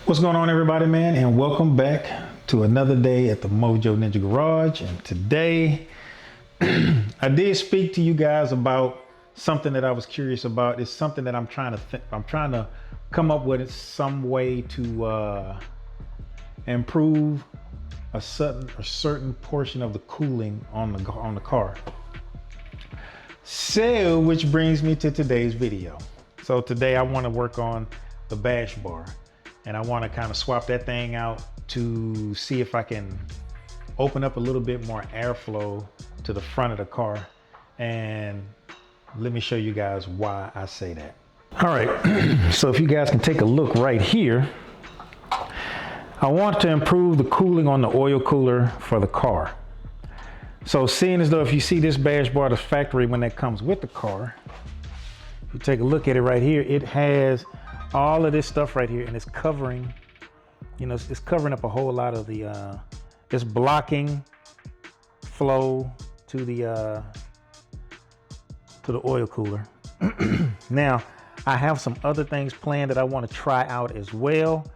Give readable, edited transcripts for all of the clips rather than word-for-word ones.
What's going on, everybody, man, and welcome back to another day at the MoJo Ninja Garage. And today I did speak to you guys about something that I was curious about. It's something that I'm trying to come up with some way to improve a certain portion of the cooling on the car. So, which brings me to today's video. So today I want to work on the bash bar. And I want to kind of swap that thing out to see if I can open up a little bit more airflow to the front of the car. And let me show you guys why I say that. All right, so if you guys can take a look right here, I want to improve the cooling on the oil cooler for the car. So seeing as though if you see this bash bar, the factory when that comes with the car, if you take a look at it right here, it has all of this stuff right here, and it's covering, it's covering up a whole lot of the, it's blocking flow to the oil cooler. Now, I have some other things planned that I want to try out as well,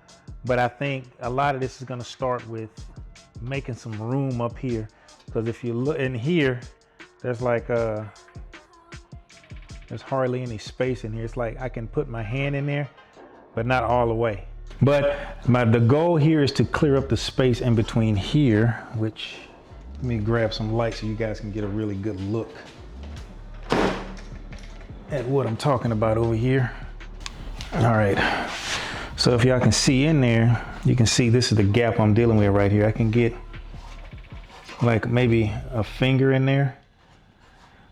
but I think a lot of this is going to start with making some room up here, because if you look in here, there's like there's hardly any space in here. It's like I can put my hand in there, but not all the way. But the goal here is to clear up the space in between here, which, let me grab some light so you guys can get a really good look at what I'm talking about over here. All right, so if y'all can see in there, you can see this is the gap I'm dealing with right here. I can get like maybe a finger in there.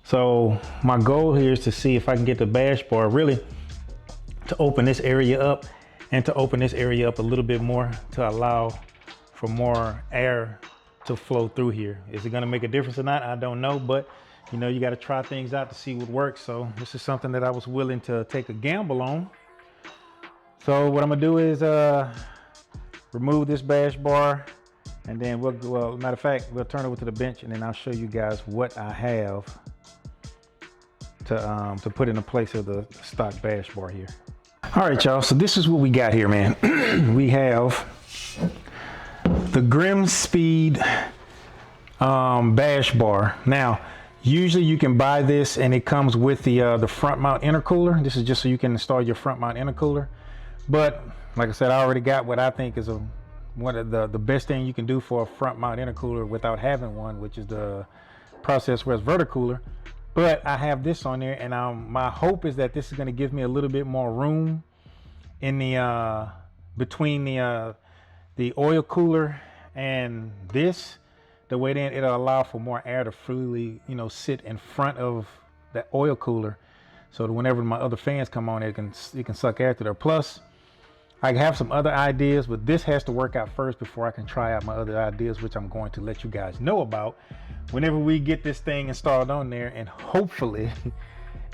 So my goal here is to see if I can get the bash bar really to open this area up, and to open this area up a little bit more to allow for more air to flow through here. Is it gonna make a difference or not? I don't know, but you gotta try things out to see what works. So this is something that I was willing to take a gamble on. So what I'm gonna do is remove this bash bar, and then well, matter of fact, we'll turn over to the bench, and then I'll show you guys what I have to put in the place of the stock bash bar here. All right, y'all, so this is what we got here, man. We have the Grimmspeed bash bar. Now, usually you can buy this and it comes with the front mount intercooler. This is just so you can install your front mount intercooler. But like I said, I already got what I think is one of the best thing you can do for a front mount intercooler without having one, which is the Process Rest verticooler. But I have this on there, and my hope is that this is going to give me a little bit more room in the between the oil cooler and this. The way then it'll allow for more air to freely, sit in front of that oil cooler, so that whenever my other fans come on, it can suck air through there. Plus, I have some other ideas, but this has to work out first before I can try out my other ideas, which I'm going to let you guys know about whenever we get this thing installed on there, and hopefully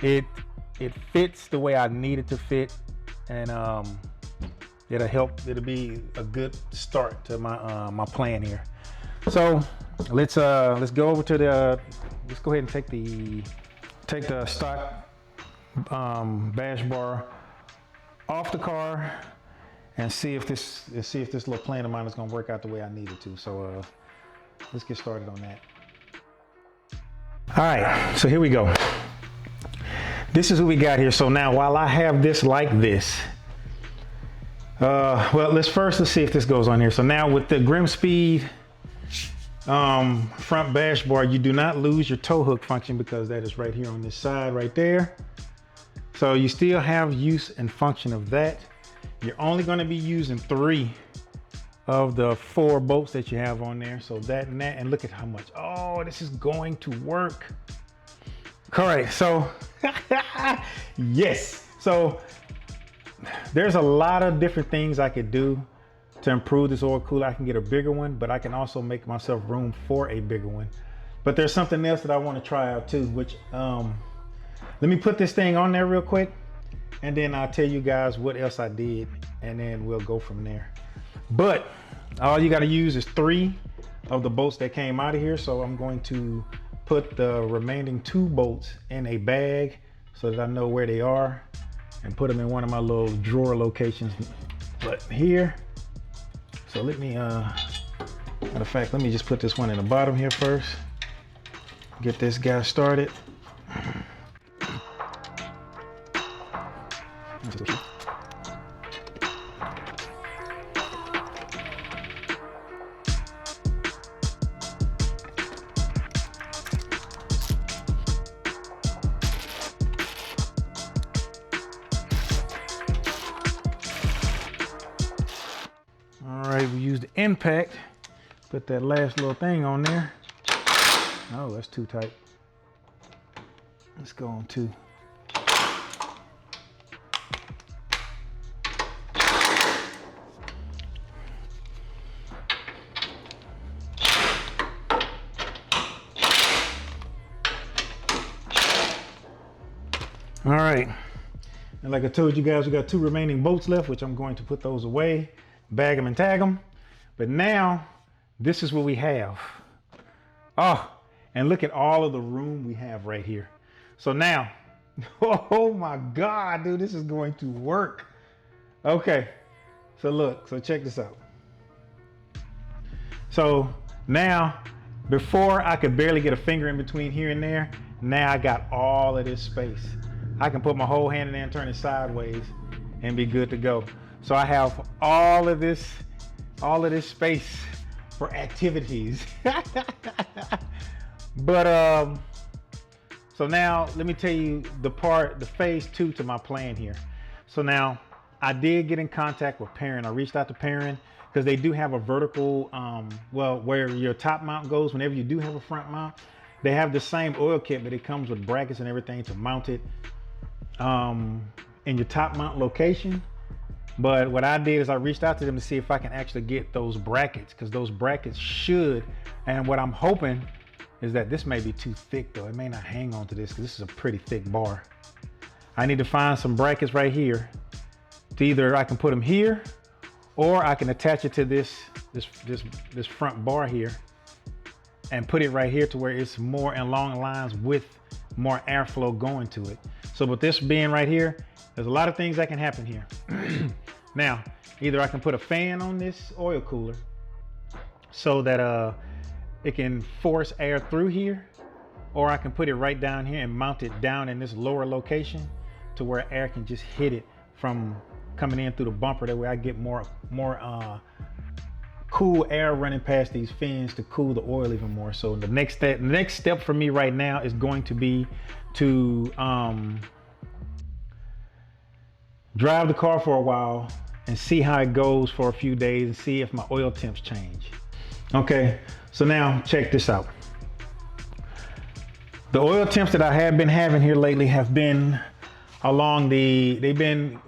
it fits the way I need it to fit, and it'll be a good start to my plan here. So let's go over to let's go ahead and take the stock bash bar off the car and see if this little plan of mine is going to work out the way I need it to. So let's get started on that. All right, so here we go. This is what we got here. So now, while I have this like this, well, let's see if this goes on here. So now with the Grimmspeed front bash bar, you do not lose your tow hook function, because that is right here on this side right there. So you still have use and function of that. You're only going to be using 3 of the 4 bolts that you have on there. So that and that, and look at how much, oh, this is going to work. All right, so yes. So there's a lot of different things I could do to improve this oil cooler. I can get a bigger one, but I can also make myself room for a bigger one. But there's something else that I want to try out too, which let me put this thing on there real quick, and then I'll tell you guys what else I did, and then we'll go from there. But all you got to use is 3 of the bolts that came out of here. So I'm going to put the remaining 2 bolts in a bag so that I know where they are, and put them in one of my little drawer locations. But here, So let me, matter of fact, let me just put this one in the bottom here first. Get this guy started. All right, we use the impact. Put that last little thing on there. Oh, that's too tight. Let's go on 2. All right, and like I told you guys, we got 2 remaining bolts left, which I'm going to put those away, bag them and tag them. But now, this is what we have. Oh, and look at all of the room we have right here. So now, oh my God, dude, this is going to work. Okay, so look, so check this out. So now, before I could barely get a finger in between here and there, now I got all of this space. I can put my whole hand in there and turn it sideways and be good to go. So I have all of this space for activities. But so now let me tell you the phase 2 to my plan here. So now I did get in contact with Perrin. I reached out to Perrin because they do have a vertical, well, where your top mount goes whenever you do have a front mount. They have the same oil kit, but it comes with brackets and everything to mount it in your top mount location. But what I did is I reached out to them to see if I can actually get those brackets, because those brackets should, and what I'm hoping is that this may be too thick though. It may not hang on to this because this is a pretty thick bar. I need to find some brackets right here to either I can put them here or I can attach it to this front bar here and put it right here to where it's more along lines with more airflow going to it. So with this being right here, there's a lot of things that can happen here. Now, either I can put a fan on this oil cooler so that it can force air through here, or I can put it right down here and mount it down in this lower location to where air can just hit it from coming in through the bumper. That way I get more cool air running past these fins to cool the oil even more. So the next step for me right now is going to be to drive the car for a while and see how it goes for a few days and see if my oil temps change. Okay, so now check this out. The oil temps that I have been having here lately have been they've been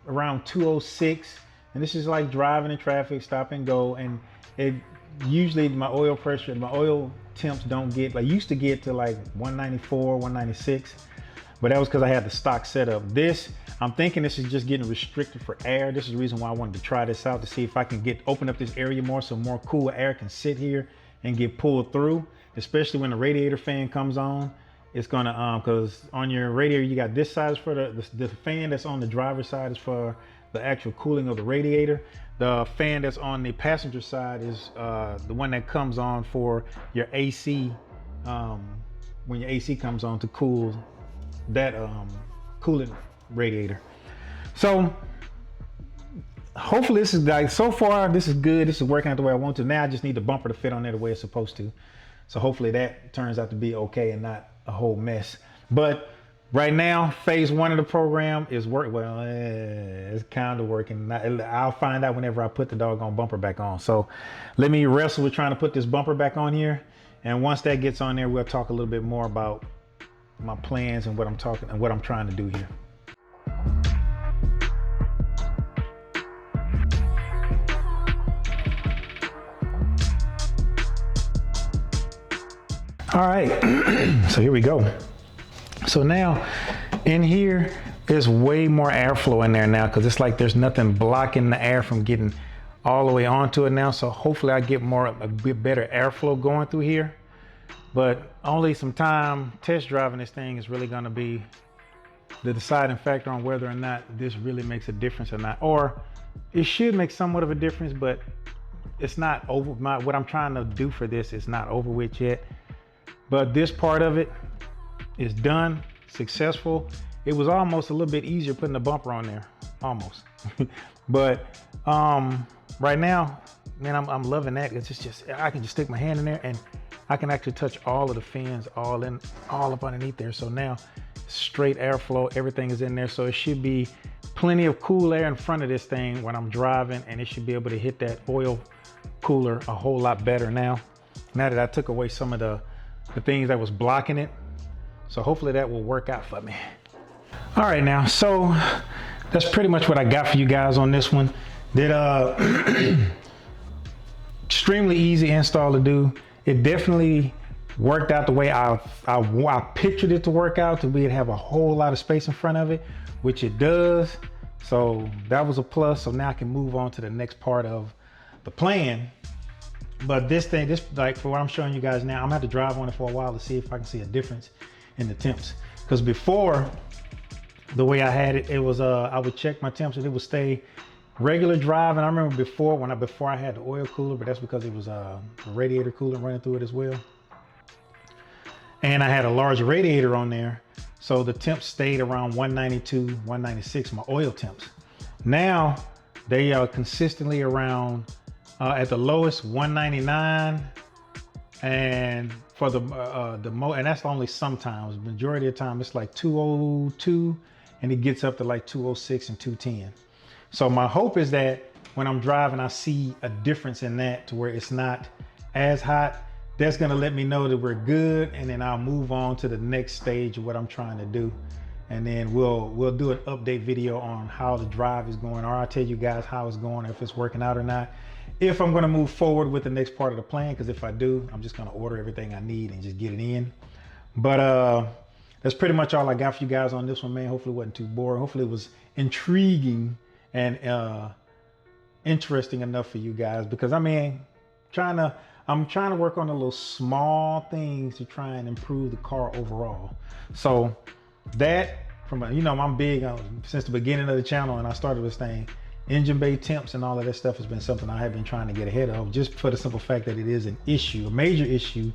around 206, and this is like driving in traffic, stop and go, and it usually my oil pressure, my oil temps don't get, like used to get to like 194, 196, but that was because I had the stock setup. This, I'm thinking this is just getting restricted for air. This is the reason why I wanted to try this out, to see if I can open up this area more so more cool air can sit here and get pulled through, especially when the radiator fan comes on. It's gonna, because on your radiator, you got this side is for the fan that's on the driver's side is for the actual cooling of the radiator. The fan that's on the passenger side is the one that comes on for your AC, when your AC comes on to cool that coolant radiator. So hopefully this is like, so far this is good. This is working out the way I want to. Now I just need the bumper to fit on there the way it's supposed to. So hopefully that turns out to be okay and not a whole mess. But right now, phase 1 of the program is working. Well, it's kind of working. I'll find out whenever I put the doggone bumper back on. So let me wrestle with trying to put this bumper back on here. And once that gets on there, we'll talk a little bit more about my plans and what I'm trying to do here. All right, so here we go. So now in here, there's way more airflow in there now, because it's like there's nothing blocking the air from getting all the way onto it now. So hopefully I get a bit better airflow going through here. But only some time test driving this thing is really gonna be the deciding factor on whether or not this really makes a difference or not. Or it should make somewhat of a difference, but it's not over. What I'm trying to do for this is not over with yet, but this part of it is done, successful. It was almost a little bit easier putting the bumper on there, almost. But right now, man, I'm loving that. It's just I can just stick my hand in there and I can actually touch all of the fins, all up underneath there. So now straight airflow, everything is in there. So it should be plenty of cool air in front of this thing when I'm driving, and it should be able to hit that oil cooler a whole lot better now that I took away some of the things that was blocking it. So hopefully that will work out for me. All right, now, so that's pretty much what I got for you guys on this one. Extremely easy install to do. It definitely worked out the way I pictured it to work out, to be able to have a whole lot of space in front of it, which it does. So that was a plus. So now I can move on to the next part of the plan. But this like for what I'm showing you guys now, I'm gonna have to drive on it for a while to see if I can see a difference in the temps. Because before, the way I had it, it was I would check my temps and it would stay regular drive. And I remember before I had the oil cooler, but that's because it was a radiator cooler running through it as well. And I had a large radiator on there, so the temps stayed around 192, 196, my oil temps. Now they are consistently around at the lowest 199, and for and that's only sometimes. Majority of the time it's like 202, and it gets up to like 206 and 210. So my hope is that when I'm driving, I see a difference in that to where it's not as hot. That's gonna let me know that we're good, and then I'll move on to the next stage of what I'm trying to do. And then we'll do an update video on how the drive is going, or I'll tell you guys how it's going, if it's working out or not. If I'm gonna move forward with the next part of the plan, because if I do, I'm just gonna order everything I need and just get it in. But that's pretty much all I got for you guys on this one, man. Hopefully it wasn't too boring. Hopefully it was intriguing and interesting enough for you guys, because I mean, I'm trying to work on the little small things to try and improve the car overall. So that, I'm big since the beginning of the channel, and I started this thing, engine bay temps and all of that stuff has been something I have been trying to get ahead of, just for the simple fact that it is an issue, a major issue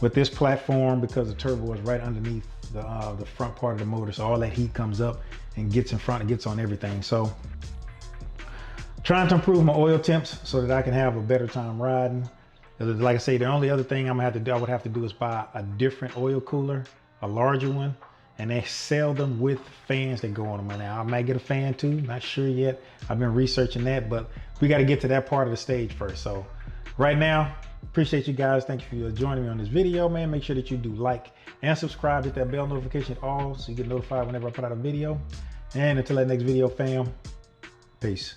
with this platform, because the turbo is right underneath the front part of the motor. So all that heat comes up and gets in front and gets on everything. So trying to improve my oil temps so that I can have a better time riding. Like I say, the only other thing I would have to do is buy a different oil cooler, a larger one, and they sell them with fans that go on them. Now I might get a fan too, not sure yet. I've been researching that, but we got to get to that part of the stage first. So right now, appreciate you guys. Thank you for joining me on this video, man. Make sure that you do like and subscribe, hit that bell notification all so you get notified whenever I put out a video. And until that next video, fam, peace.